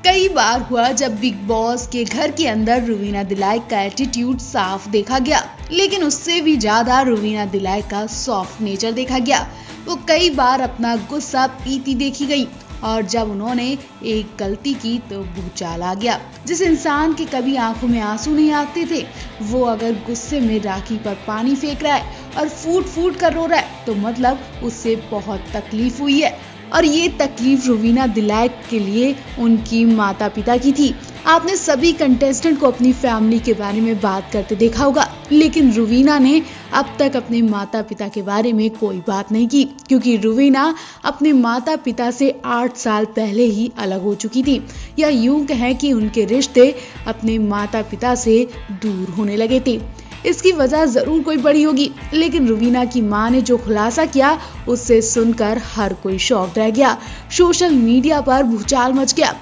कई बार हुआ जब बिग बॉस के घर के अंदर रुवीना दिलाइक का एटीट्यूड साफ देखा गया, लेकिन उससे भी ज्यादा रुवीना दिलाइक का सॉफ्ट नेचर देखा गया। वो कई बार अपना गुस्सा पीती देखी गई और जब उन्होंने एक गलती की तो भूचाल आ गया। जिस इंसान के कभी आंखों में आंसू नहीं आते थे, वो अगर गुस्से में राखी पर पानी फेंक रहा है और फूट फूट कर रो रहा है तो मतलब उससे बहुत तकलीफ हुई है। और ये तकलीफ रुवीना दिलाइक के लिए उनकी माता पिता की थी। आपने सभी कंटेस्टेंट को अपनी फैमिली के बारे में बात करते देखा होगा, लेकिन रुवीना ने अब तक अपने माता पिता के बारे में कोई बात नहीं की, क्योंकि रुवीना अपने माता पिता से 8 साल पहले ही अलग हो चुकी थी, या यूं कहें कि उनके रिश्ते अपने माता पिता से दूर होने लगे थे। इसकी वजह जरूर कोई बड़ी होगी, लेकिन रुवीना की मां ने जो खुलासा किया उससे सुनकर हर कोई शॉक रह गया। सोशल मीडिया पर भूचाल मच गया।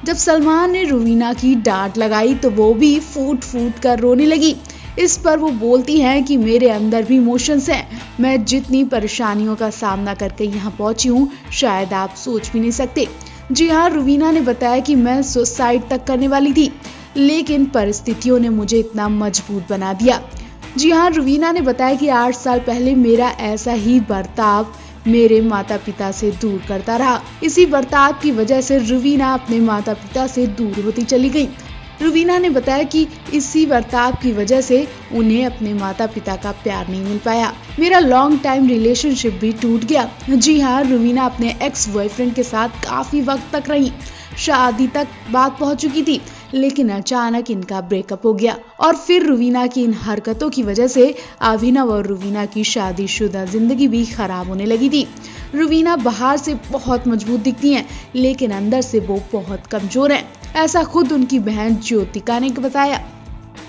जब सलमान ने रुवीना की डांट लगाई तो वो भी फूट फूट कर रोने लगी। इस पर वो बोलती हैं कि मेरे अंदर भी इमोशंस हैं। मैं जितनी परेशानियों का सामना करके यहाँ पहुंची हूँ शायद आप सोच भी नहीं सकते। जी हाँ, रुवीना ने बताया कि मैं सुसाइड तक करने वाली थी, लेकिन परिस्थितियों ने मुझे इतना मजबूत बना दिया। जी हाँ, रुवीना ने बताया कि 8 साल पहले मेरा ऐसा ही बर्ताव मेरे माता पिता से दूर करता रहा। इसी बर्ताव की वजह से रुवीना अपने माता पिता से दूर होती चली गई। रुवीना ने बताया कि इसी बर्ताव की वजह से उन्हें अपने माता पिता का प्यार नहीं मिल पाया। मेरा लॉन्ग टाइम रिलेशनशिप भी टूट गया। जी हाँ, रुवीना अपने एक्स बॉयफ्रेंड के साथ काफी वक्त तक रही, शादी तक बात पहुंच चुकी थी, लेकिन अचानक इनका ब्रेकअप हो गया। और फिर रुवीना की इन हरकतों की वजह से अभिनव और रुवीना की शादीशुदा जिंदगी भी खराब होने लगी थी। रुवीना बाहर से बहुत मजबूत दिखती हैं, लेकिन अंदर से वो बहुत कमजोर हैं। ऐसा खुद उनकी बहन ज्योतिका ने बताया।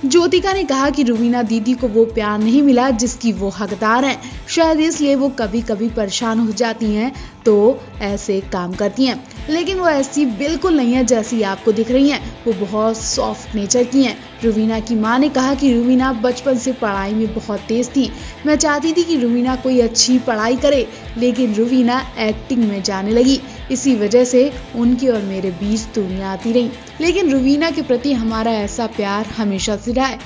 ज्योतिका ने कहा कि रुवीना दीदी को वो प्यार नहीं मिला जिसकी वो हकदार हैं। शायद इसलिए वो कभी कभी परेशान हो जाती हैं तो ऐसे काम करती हैं, लेकिन वो ऐसी बिल्कुल नहीं है जैसी आपको दिख रही हैं। वो बहुत सॉफ्ट नेचर की हैं। रुवीना की मां ने कहा कि रुवीना बचपन से पढ़ाई में बहुत तेज थी। मैं चाहती थी कि रुवीना कोई अच्छी पढ़ाई करे, लेकिन रुवीना एक्टिंग में जाने लगी। इसी वजह से उनके और मेरे बीच दूरियां आती रहीं, लेकिन रुवीना के प्रति हमारा ऐसा प्यार हमेशा से रहा है।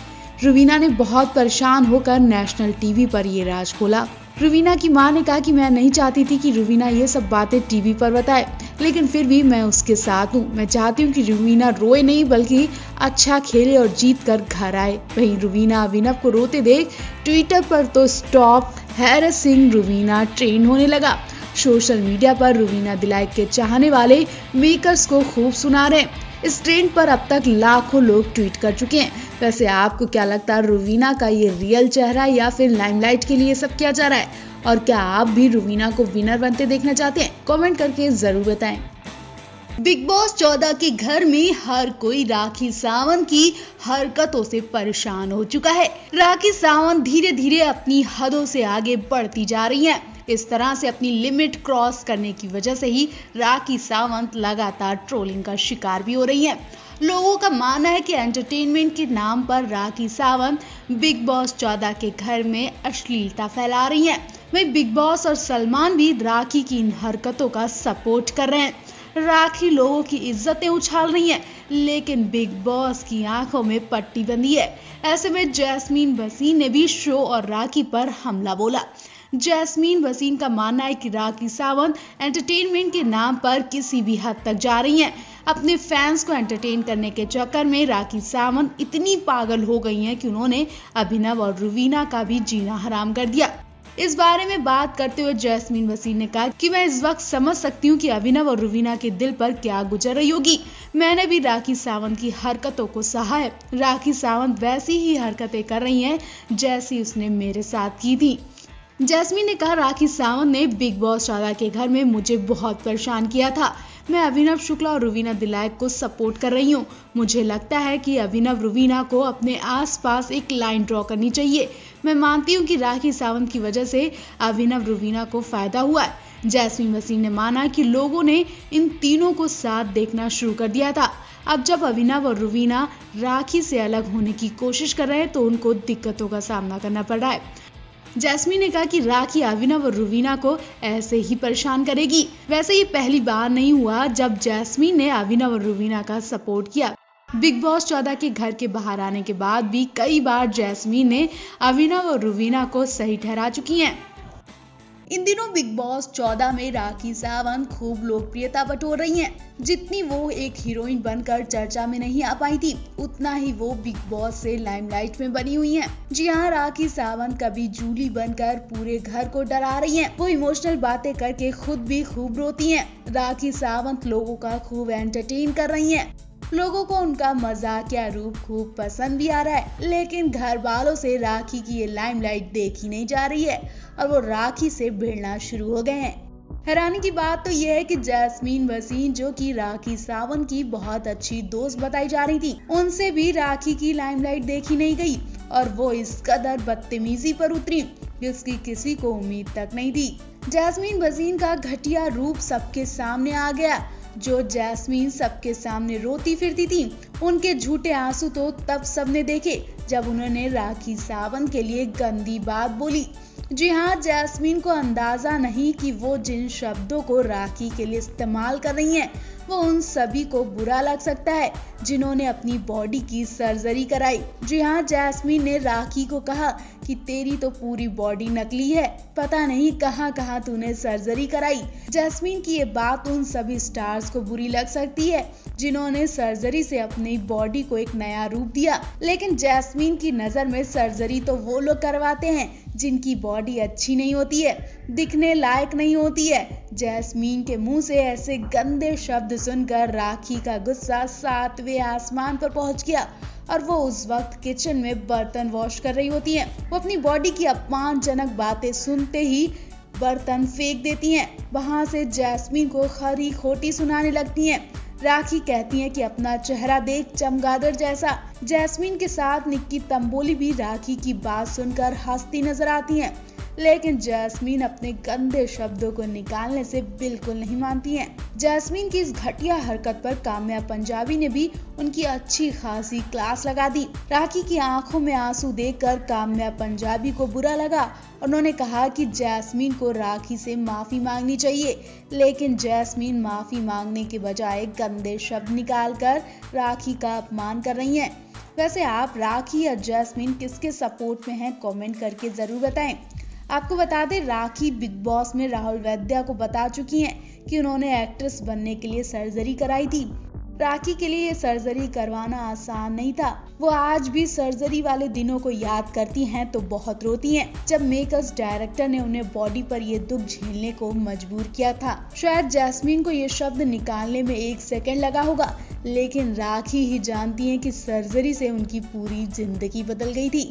रुवीना ने बहुत परेशान होकर नेशनल टीवी पर ये राज खोला। रुवीना की मां ने कहा कि मैं नहीं चाहती थी कि रुवीना ये सब बातें टीवी पर बताए, लेकिन फिर भी मैं उसके साथ हूँ। मैं चाहती हूँ कि रुवीना रोए नहीं बल्कि अच्छा खेले और जीत कर घर आए। वहीं रुवीना अभिनव को रोते देख ट्विटर पर तो स्टॉप हैरेसिंग रुवीना ट्रेंड होने लगा। सोशल मीडिया पर रुवीना दिलाइक के चाहने वाले मेकर्स को खूब सुना रहे हैं। इस ट्रेंड पर अब तक लाखों लोग ट्वीट कर चुके हैं। वैसे आपको क्या लगता है, रुवीना का ये रियल चेहरा या फिर लाइमलाइट के लिए सब किया जा रहा है? और क्या आप भी रुवीना को विनर बनते देखना चाहते हैं? कमेंट करके जरूर बताएं। बिग बॉस 14 के घर में हर कोई राखी सावंत की हरकतों से परेशान हो चुका है। राखी सावंत धीरे धीरे अपनी हदों से आगे बढ़ती जा रही हैं। इस तरह से अपनी लिमिट क्रॉस करने की वजह से ही राखी सावंत लगातार ट्रोलिंग का शिकार भी हो रही हैं। लोगों का मानना है कि एंटरटेनमेंट के नाम पर राखी सावंत बिग बॉस 14 के घर में अश्लीलता फैला रही हैं। वहीं बिग बॉस और सलमान भी राखी की इन हरकतों का सपोर्ट कर रहे हैं। राखी लोगों की इज्जतें उछाल रही हैं, लेकिन बिग बॉस की आंखों में पट्टी बंधी है। ऐसे में जैस्मीन भसीन ने भी शो और राखी पर हमला बोला। जैस्मीन भसीन का मानना है कि राखी सावंत एंटरटेनमेंट के नाम पर किसी भी हद तक जा रही हैं। अपने फैंस को एंटरटेन करने के चक्कर में राखी सावंत इतनी पागल हो गई हैं कि उन्होंने अभिनव और रुवीना का भी जीना हराम कर दिया। इस बारे में बात करते हुए जैस्मीन भसीन ने कहा कि मैं इस वक्त समझ सकती हूँ कि अभिनव और रुवीना के दिल पर क्या गुजर रही होगी। मैंने भी राखी सावंत की हरकतों को सहा है। राखी सावंत वैसी ही हरकतें कर रही हैं जैसी उसने मेरे साथ की थी। जैस्मीन ने कहा, राखी सावंत ने बिग बॉस 14 के घर में मुझे बहुत परेशान किया था। मैं अभिनव शुक्ला और रुवीना दिलाइक को सपोर्ट कर रही हूँ। मुझे लगता है कि अभिनव रुवीना को अपने आसपास एक लाइन ड्रॉ करनी चाहिए। मैं मानती हूँ कि राखी सावंत की वजह से अभिनव रुवीना को फायदा हुआ है। जैस्मीन भसीन ने माना कि लोगों ने इन तीनों को साथ देखना शुरू कर दिया था। अब जब अभिनव और रुवीना राखी से अलग होने की कोशिश कर रहे हैं तो उनको दिक्कतों का सामना करना पड़ रहा है। जैस्मीन ने कहा कि राखी अभिनव और रुवीना को ऐसे ही परेशान करेगी। वैसे ये पहली बार नहीं हुआ जब जैस्मीन ने अभिनव और रुवीना का सपोर्ट किया। बिग बॉस 14 के घर के बाहर आने के बाद भी कई बार जैस्मीन ने अभिनव और रुवीना को सही ठहरा चुकी हैं। इन दिनों बिग बॉस 14 में राखी सावंत खूब लोकप्रियता बटोर रही हैं। जितनी वो एक हीरोइन बनकर चर्चा में नहीं आ पाई थी, उतना ही वो बिग बॉस से लाइमलाइट में बनी हुई हैं। जी हाँ, राखी सावंत कभी जूली बनकर पूरे घर को डरा रही हैं। वो इमोशनल बातें करके खुद भी खूब रोती हैं। राखी सावंत लोगों का खूब एंटरटेन कर रही हैं। लोगों को उनका मजाकिया रूप खूब पसंद भी आ रहा है, लेकिन घर वालों से राखी की ये लाइमलाइट देखी नहीं जा रही है और वो राखी से भिड़ना शुरू हो गए हैं। हैरानी की बात तो यह है कि जैस्मीन वसीम, जो कि राखी सावंत की बहुत अच्छी दोस्त बताई जा रही थी, उनसे भी राखी की लाइमलाइट देखी नहीं गई और वो इस कदर बदतमीजी पर उतरी जिसकी किसी को उम्मीद तक नहीं थी। जैस्मीन वसीम का घटिया रूप सबके सामने आ गया। जो जैस्मीन सबके सामने रोती फिरती थी, उनके झूठे आंसू तो तब सबने देखे जब उन्होंने राखी सावंत के लिए गंदी बात बोली। जी हाँ, जैस्मीन को अंदाजा नहीं कि वो जिन शब्दों को राखी के लिए इस्तेमाल कर रही हैं, वो उन सभी को बुरा लग सकता है जिन्होंने अपनी बॉडी की सर्जरी कराई। जी हाँ, जैस्मीन ने राखी को कहा कि तेरी तो पूरी बॉडी नकली है, पता नहीं कहाँ कहाँ तूने सर्जरी कराई। जैस्मीन की ये बात उन सभी स्टार्स को बुरी लग सकती है जिन्होंने सर्जरी से अपनी बॉडी को एक नया रूप दिया, लेकिन जैस्मीन की नजर में सर्जरी तो वो लोग करवाते हैं जिनकी बॉडी अच्छी नहीं होती है, दिखने लायक नहीं होती है। जैस्मीन के मुंह से ऐसे गंदे शब्द सुनकर राखी का गुस्सा 7वें आसमान पर पहुंच गया और वो उस वक्त किचन में बर्तन वॉश कर रही होती हैं। वो अपनी बॉडी की अपमानजनक बातें सुनते ही बर्तन फेंक देती हैं। वहां से जैस्मीन को खरी खोटी सुनाने लगती हैं। राखी कहती हैं कि अपना चेहरा देख चमगादड़ जैसा। जैस्मीन के साथ निक्की तंबोली भी राखी की बात सुनकर हंसती नजर आती हैं, लेकिन जैस्मीन अपने गंदे शब्दों को निकालने से बिल्कुल नहीं मानती हैं। जैस्मीन की इस घटिया हरकत पर काम्या पंजाबी ने भी उनकी अच्छी खासी क्लास लगा दी। राखी की आंखों में आंसू देखकर काम्या पंजाबी को बुरा लगा। उन्होंने कहा कि जैस्मीन को राखी से माफी मांगनी चाहिए, लेकिन जैस्मीन माफी मांगने के बजाय गंदे शब्द निकालकर राखी का अपमान कर रही हैं। वैसे आप राखी या जैस्मीन किसके सपोर्ट में हैं, कमेंट करके जरूर बताएं। आपको बता दें, राखी बिग बॉस में राहुल वैद्या को बता चुकी हैं कि उन्होंने एक्ट्रेस बनने के लिए सर्जरी कराई थी। राखी के लिए ये सर्जरी करवाना आसान नहीं था। वो आज भी सर्जरी वाले दिनों को याद करती हैं तो बहुत रोती हैं, जब मेकर्स डायरेक्टर ने उन्हें बॉडी पर ये दुख झेलने को मजबूर किया था। शायद जैस्मीन को ये शब्द निकालने में 1 सेकंड लगा होगा, लेकिन राखी ही जानती है कि सर्जरी से उनकी पूरी जिंदगी बदल गई थी।